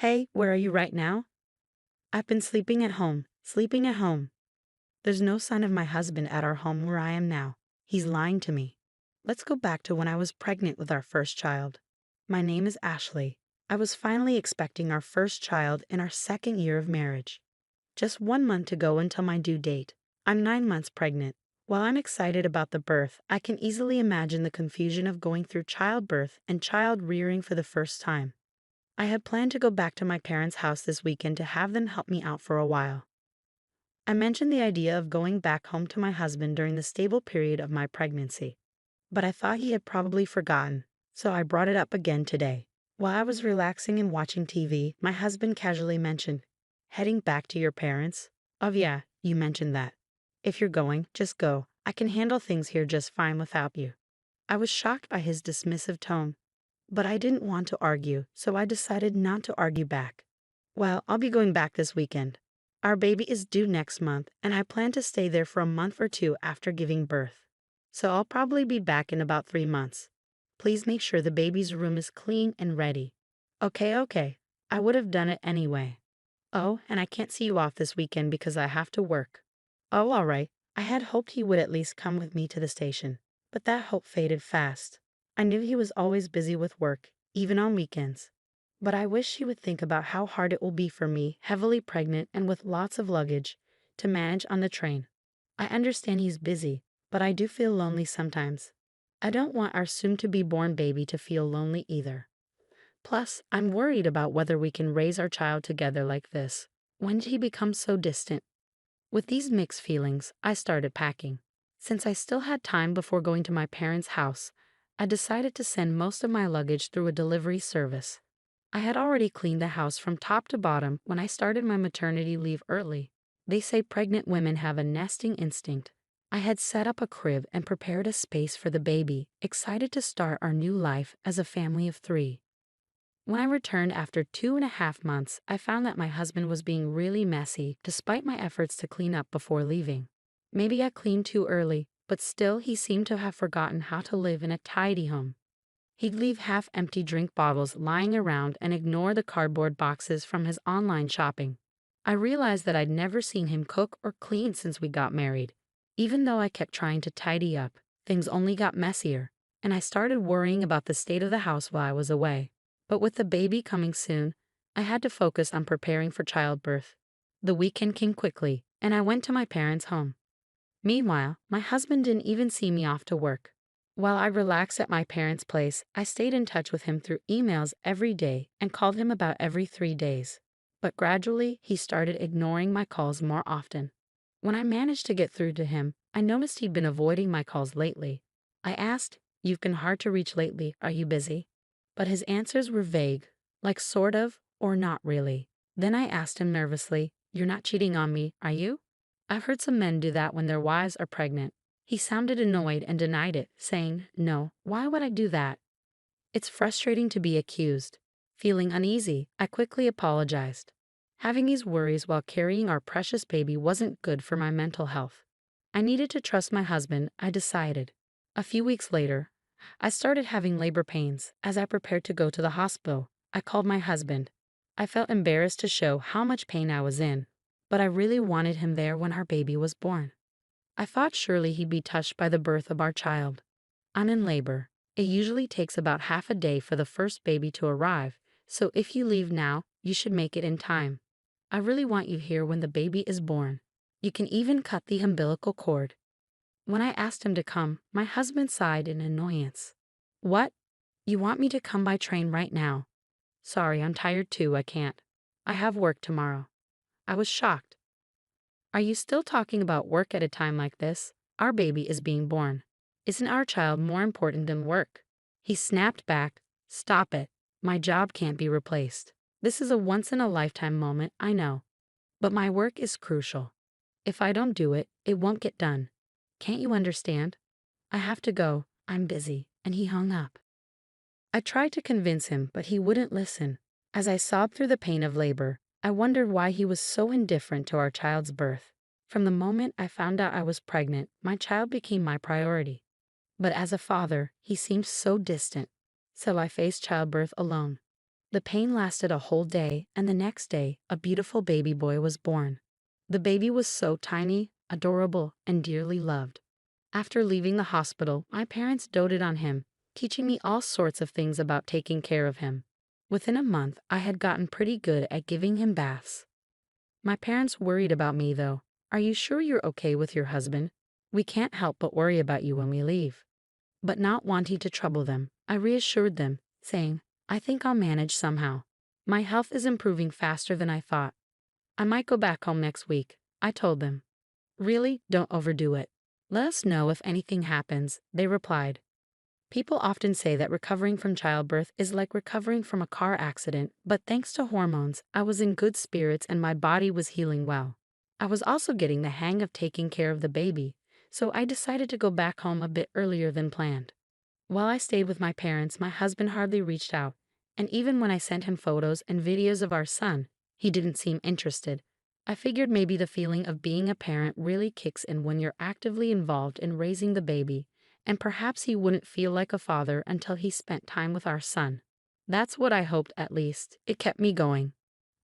Hey, where are you right now? I've been sleeping at home, sleeping at home. There's no sign of my husband at our home where I am now. He's lying to me. Let's go back to when I was pregnant with our first child. My name is Ashley. I was finally expecting our first child in our second year of marriage. Just 1 month to go until my due date. I'm 9 months pregnant. While I'm excited about the birth, I can easily imagine the confusion of going through childbirth and child rearing for the first time. I had planned to go back to my parents' house this weekend to have them help me out for a while. I mentioned the idea of going back home to my husband during the stable period of my pregnancy, but I thought he had probably forgotten, so I brought it up again today. While I was relaxing and watching TV, my husband casually mentioned, "Heading back to your parents?" "Oh yeah, you mentioned that. If you're going, just go. I can handle things here just fine without you." I was shocked by his dismissive tone, but I didn't want to argue, so I decided not to argue back. "Well, I'll be going back this weekend. Our baby is due next month, and I plan to stay there for a month or two after giving birth. So I'll probably be back in about 3 months. Please make sure the baby's room is clean and ready." Okay. I would have done it anyway. "Oh, and I can't see you off this weekend because I have to work." "Oh, all right." I had hoped he would at least come with me to the station, but that hope faded fast. I knew he was always busy with work, even on weekends. But I wish he would think about how hard it will be for me, heavily pregnant and with lots of luggage, to manage on the train. I understand he's busy, but I do feel lonely sometimes. I don't want our soon-to-be-born baby to feel lonely either. Plus, I'm worried about whether we can raise our child together like this. When did he become so distant? With these mixed feelings, I started packing. Since I still had time before going to my parents' house, I decided to send most of my luggage through a delivery service. I had already cleaned the house from top to bottom when I started my maternity leave early. They say pregnant women have a nesting instinct. I had set up a crib and prepared a space for the baby, excited to start our new life as a family of 3. When I returned after 2.5 months, I found that my husband was being really messy despite my efforts to clean up before leaving. Maybe I cleaned too early, but still he seemed to have forgotten how to live in a tidy home. He'd leave half-empty drink bottles lying around and ignore the cardboard boxes from his online shopping. I realized that I'd never seen him cook or clean since we got married. Even though I kept trying to tidy up, things only got messier, and I started worrying about the state of the house while I was away. But with the baby coming soon, I had to focus on preparing for childbirth. The weekend came quickly, and I went to my parents' home. Meanwhile, my husband didn't even see me off to work. While I relaxed at my parents' place, I stayed in touch with him through emails every day and called him about every 3 days. But gradually, he started ignoring my calls more often. When I managed to get through to him, I noticed he'd been avoiding my calls lately. I asked, "You've been hard to reach lately, are you busy?" But his answers were vague, like sort of or not really. Then I asked him nervously, "You're not cheating on me, are you?" I've heard some men do that when their wives are pregnant. He sounded annoyed and denied it, saying, "No, why would I do that?" It's frustrating to be accused. Feeling uneasy, I quickly apologized. Having these worries while carrying our precious baby wasn't good for my mental health. I needed to trust my husband, I decided. A few weeks later, I started having labor pains. As I prepared to go to the hospital, I called my husband. I felt embarrassed to show how much pain I was in, but I really wanted him there when our baby was born. I thought surely he'd be touched by the birth of our child. I'm in labor. It usually takes about half a day for the first baby to arrive, so if you leave now, you should make it in time. I really want you here when the baby is born. You can even cut the umbilical cord. When I asked him to come, my husband sighed in annoyance. "What? You want me to come by train right now?" "Sorry, I'm tired too, I can't. I have work tomorrow." I was shocked. "Are you still talking about work at a time like this? Our baby is being born. Isn't our child more important than work?" He snapped back, "Stop it. My job can't be replaced. This is a once-in-a-lifetime moment, I know. But my work is crucial. If I don't do it, it won't get done. Can't you understand? I have to go. I'm busy." And he hung up. I tried to convince him, but he wouldn't listen. As I sobbed through the pain of labor, I wondered why he was so indifferent to our child's birth. From the moment I found out I was pregnant, my child became my priority. But as a father, he seemed so distant. So I faced childbirth alone. The pain lasted a whole day, and the next day, a beautiful baby boy was born. The baby was so tiny, adorable, and dearly loved. After leaving the hospital, my parents doted on him, teaching me all sorts of things about taking care of him. Within a month, I had gotten pretty good at giving him baths. My parents worried about me, though. "Are you sure you're okay with your husband? We can't help but worry about you when we leave." But not wanting to trouble them, I reassured them, saying, "I think I'll manage somehow. My health is improving faster than I thought. I might go back home next week," I told them. "Really, don't overdo it. Let us know if anything happens," they replied. People often say that recovering from childbirth is like recovering from a car accident, but thanks to hormones, I was in good spirits and my body was healing well. I was also getting the hang of taking care of the baby, so I decided to go back home a bit earlier than planned. While I stayed with my parents, my husband hardly reached out, and even when I sent him photos and videos of our son, he didn't seem interested. I figured maybe the feeling of being a parent really kicks in when you're actively involved in raising the baby, and perhaps he wouldn't feel like a father until he spent time with our son. That's what I hoped, at least. It kept me going.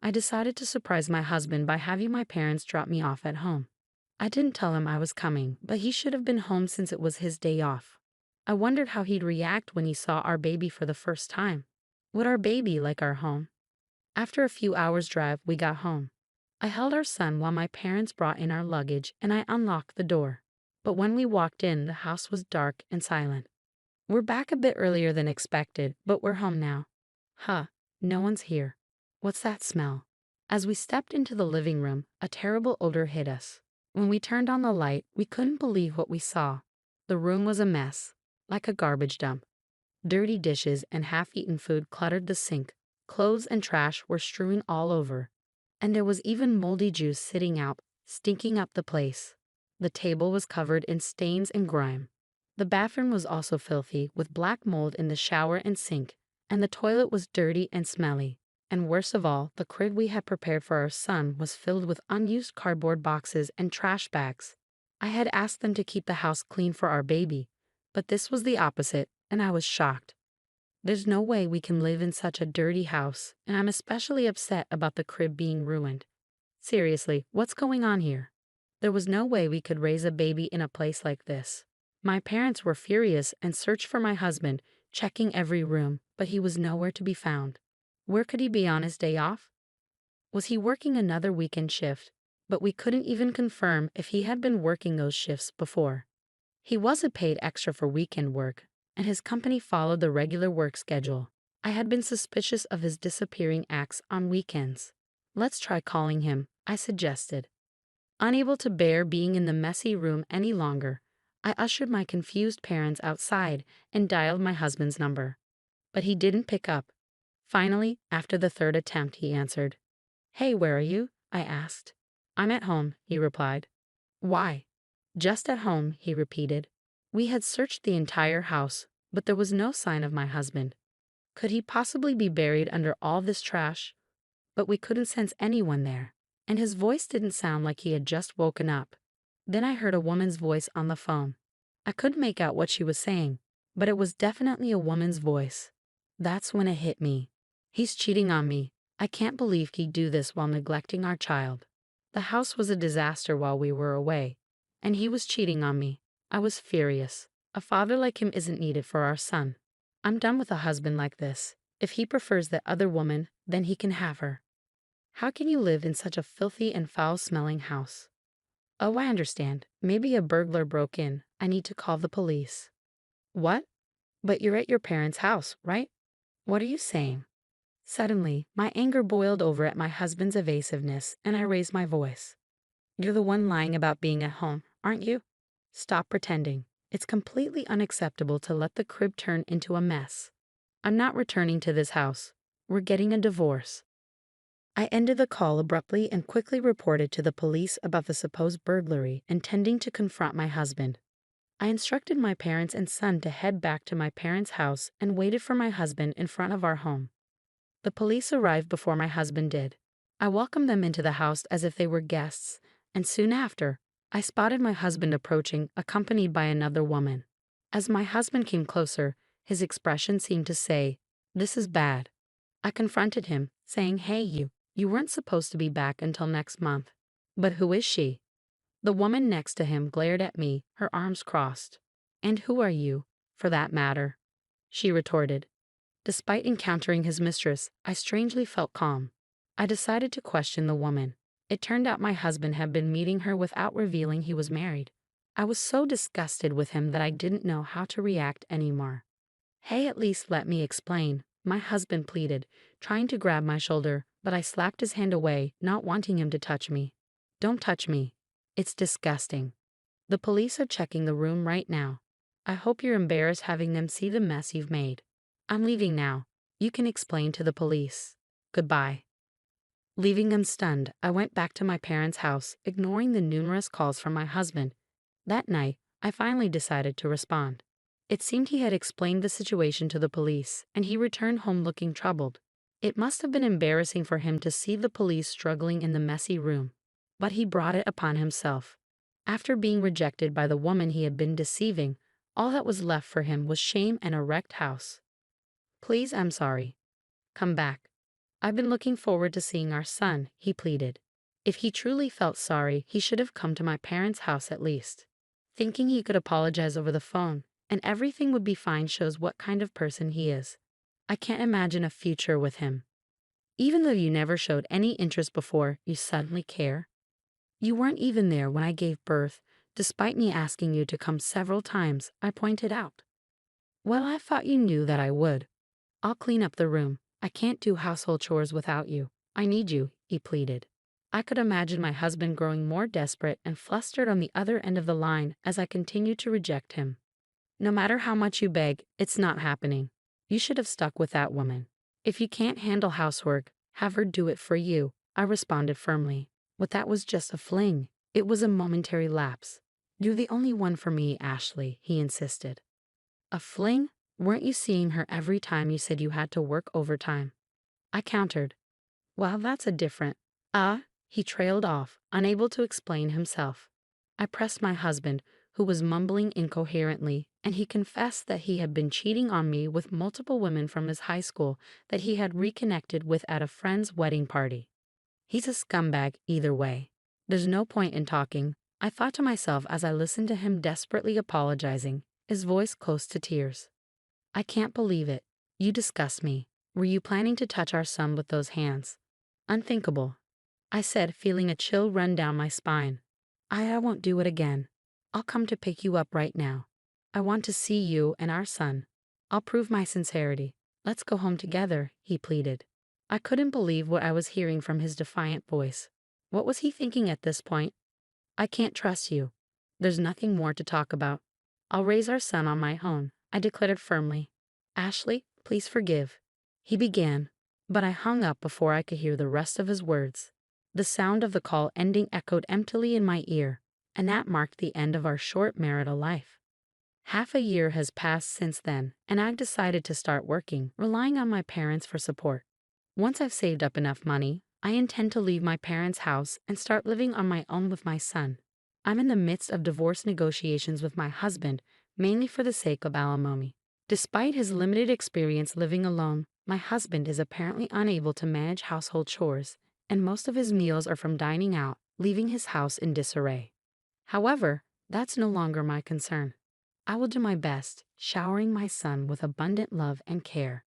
I decided to surprise my husband by having my parents drop me off at home. I didn't tell him I was coming, but he should have been home since it was his day off. I wondered how he'd react when he saw our baby for the first time. Would our baby like our home? After a few hours' drive, we got home. I held our son while my parents brought in our luggage and I unlocked the door. But when we walked in, the house was dark and silent. "We're back a bit earlier than expected, but we're home now." "Huh, no one's here. What's that smell?" As we stepped into the living room, a terrible odor hit us. When we turned on the light, we couldn't believe what we saw. The room was a mess, like a garbage dump. Dirty dishes and half-eaten food cluttered the sink. Clothes and trash were strewn all over. And there was even moldy juice sitting out, stinking up the place. The table was covered in stains and grime. The bathroom was also filthy, with black mold in the shower and sink, and the toilet was dirty and smelly. And worst of all, the crib we had prepared for our son was filled with unused cardboard boxes and trash bags. I had asked them to keep the house clean for our baby, but this was the opposite, and I was shocked. There's no way we can live in such a dirty house, and I'm especially upset about the crib being ruined. Seriously, what's going on here? There was no way we could raise a baby in a place like this. My parents were furious and searched for my husband, checking every room, but he was nowhere to be found. Where could he be on his day off? Was he working another weekend shift? But we couldn't even confirm if he had been working those shifts before. He wasn't paid extra for weekend work, and his company followed the regular work schedule. I had been suspicious of his disappearing acts on weekends. "Let's try calling him," I suggested. Unable to bear being in the messy room any longer, I ushered my confused parents outside and dialed my husband's number. But he didn't pick up. Finally, after the third attempt, he answered. "Hey, where are you?" I asked. "I'm at home," he replied. "Why?" "Just at home," he repeated. We had searched the entire house, but there was no sign of my husband. Could he possibly be buried under all this trash? But we couldn't sense anyone there, and his voice didn't sound like he had just woken up. Then I heard a woman's voice on the phone. I couldn't make out what she was saying, but it was definitely a woman's voice. That's when it hit me. He's cheating on me. I can't believe he'd do this while neglecting our child. The house was a disaster while we were away, and he was cheating on me. I was furious. A father like him isn't needed for our son. I'm done with a husband like this. If he prefers that other woman, then he can have her. How can you live in such a filthy and foul-smelling house? Oh, I understand. Maybe a burglar broke in. I need to call the police. What? But you're at your parents' house, right? What are you saying? Suddenly, my anger boiled over at my husband's evasiveness, and I raised my voice. You're the one lying about being at home, aren't you? Stop pretending. It's completely unacceptable to let the crib turn into a mess. I'm not returning to this house. We're getting a divorce. I ended the call abruptly and quickly reported to the police about the supposed burglary, intending to confront my husband. I instructed my parents and son to head back to my parents' house and waited for my husband in front of our home. The police arrived before my husband did. I welcomed them into the house as if they were guests, and soon after, I spotted my husband approaching, accompanied by another woman. As my husband came closer, his expression seemed to say, "This is bad." I confronted him, saying, "Hey, you weren't supposed to be back until next month." "But who is she?" The woman next to him glared at me, her arms crossed. "And who are you, for that matter?" she retorted. Despite encountering his mistress, I strangely felt calm. I decided to question the woman. It turned out my husband had been meeting her without revealing he was married. I was so disgusted with him that I didn't know how to react anymore. "Hey, at least let me explain," my husband pleaded, trying to grab my shoulder, but I slapped his hand away, not wanting him to touch me. "Don't touch me. It's disgusting. The police are checking the room right now. I hope you're embarrassed having them see the mess you've made. I'm leaving now. You can explain to the police. Goodbye." Leaving them stunned, I went back to my parents' house, ignoring the numerous calls from my husband. That night, I finally decided to respond. It seemed he had explained the situation to the police, and he returned home looking troubled. It must have been embarrassing for him to see the police struggling in the messy room. But he brought it upon himself. After being rejected by the woman he had been deceiving, all that was left for him was shame and a wrecked house. "Please, I'm sorry. Come back. I've been looking forward to seeing our son," he pleaded. If he truly felt sorry, he should have come to my parents' house at least. Thinking he could apologize over the phone and everything would be fine shows what kind of person he is. I can't imagine a future with him. Even though you never showed any interest before, you suddenly care. You weren't even there when I gave birth, despite me asking you to come several times, I pointed out. "Well, I thought you knew that I would. I'll clean up the room. I can't do household chores without you. I need you," he pleaded. I could imagine my husband growing more desperate and flustered on the other end of the line as I continued to reject him. "No matter how much you beg, it's not happening. You should have stuck with that woman. If you can't handle housework, have her do it for you," I responded firmly. "But that was just a fling. It was a momentary lapse. You're the only one for me, Ashley," he insisted. "A fling? Weren't you seeing her every time you said you had to work overtime?" I countered. "Well, that's a different—" He trailed off, unable to explain himself. I pressed my husband, who was mumbling incoherently, and he confessed that he had been cheating on me with multiple women from his high school that he had reconnected with at a friend's wedding party. He's a scumbag either way. There's no point in talking, I thought to myself as I listened to him desperately apologizing, his voice close to tears. "I can't believe it. You disgust me. Were you planning to touch our son with those hands?" "Unthinkable," I said, feeling a chill run down my spine. I won't do it again. I'll come to pick you up right now. I want to see you and our son. I'll prove my sincerity. Let's go home together," he pleaded. I couldn't believe what I was hearing from his defiant voice. What was he thinking at this point? "I can't trust you. There's nothing more to talk about. I'll raise our son on my own," I declared firmly. "Ashley, please forgive," he began, but I hung up before I could hear the rest of his words. The sound of the call ending echoed emptily in my ear, and that marked the end of our short marital life. Half a year has passed since then, and I've decided to start working, relying on my parents for support. Once I've saved up enough money, I intend to leave my parents' house and start living on my own with my son. I'm in the midst of divorce negotiations with my husband, mainly for the sake of alimony. Despite his limited experience living alone, my husband is apparently unable to manage household chores, and most of his meals are from dining out, leaving his house in disarray. However, that's no longer my concern. I will do my best, showering my son with abundant love and care.